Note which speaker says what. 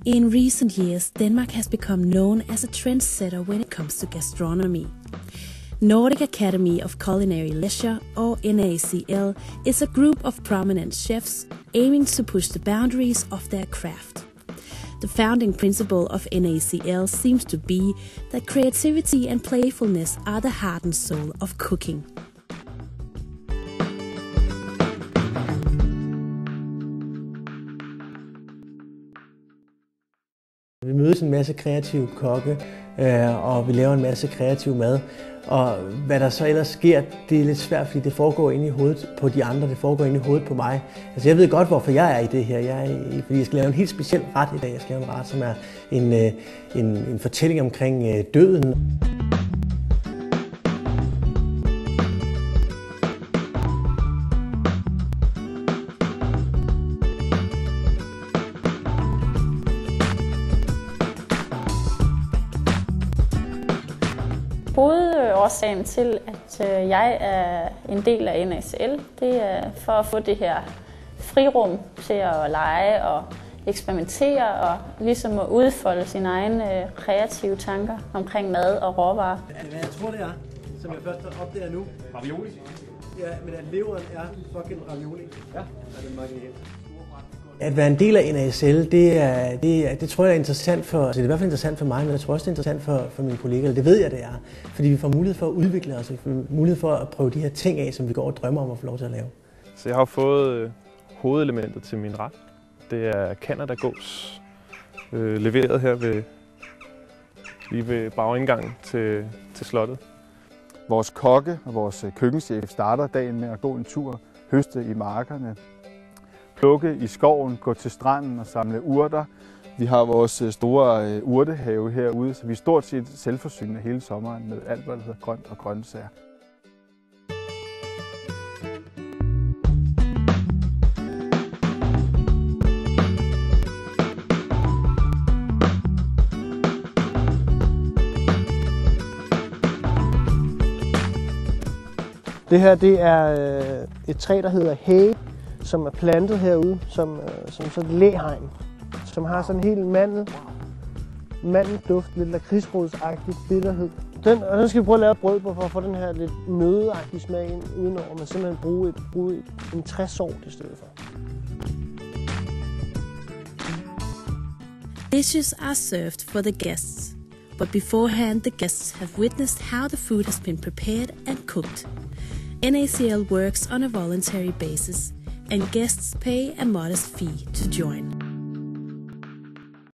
Speaker 1: In recent years, Denmark has become known as a trendsetter when it comes to gastronomy. Nordic Academy of Culinary Leisure, or NACL, is a group of prominent chefs aiming to push the boundaries of their craft. The founding principle of NACL seems to be that creativity and playfulness are the heart and soul of cooking.
Speaker 2: Vi mødes en masse kreative kokke, og vi laver en masse kreativ mad. Og hvad der så ellers sker, det er lidt svært, fordi det foregår inde i hovedet på de andre, det foregår inde i hovedet på mig. Altså jeg ved godt, hvorfor jeg er i det her. Fordi jeg skal lave en helt speciel ret i dag. Jeg skal lave en ret, som er en fortælling omkring døden.
Speaker 3: Hovedårsagen til, at jeg er en del af NACL, det er for at få det her frirum til at lege og eksperimentere og ligesom at udfolde sine egne kreative tanker omkring mad og råvarer.
Speaker 2: Hvad jeg tror det er, som jeg først opdager nu.
Speaker 4: Ravioli?
Speaker 2: Ja, men at leveren er fucking ravioli. Ja. At være en del af NACL, det tror jeg er interessant for, altså det er i hvert fald interessant for mig, men jeg tror også det er interessant for mine kolleger, det ved jeg det er. Fordi vi får mulighed for at udvikle os, vi får mulighed for at prøve de her ting af, som vi går og drømmer om at få lov til at lave.
Speaker 4: Så jeg har fået hovedelementet til min ret. Det er Canada gås, leveret her lige ved bagindgangen til slottet.
Speaker 5: Vores kokke og vores køkkenchef starter dagen med at gå en tur, høste i markerne, plukke i skoven, gå til stranden og samle urter. Vi har vores store urtehave herude, så vi er stort set selvforsynende hele sommeren med alt, hvad der hedder grønt og grøntsager.
Speaker 6: Det her det er et træ, der hedder hæge, som er plantet herude, som sådan et læhegn, som har sådan en helt mandelduft, lidt lakridsrodsagtig bitterhed. Og den skal vi prøve at lave brød på, for at få den her lidt nøddeagtige smag ind udenover, men simpelthen bruge en træsort i stedet for.
Speaker 1: Dishes are served for the guests, but beforehand the guests have witnessed how the food has been prepared and cooked. NACL works on a voluntary basis, and guests pay a modest fee to join.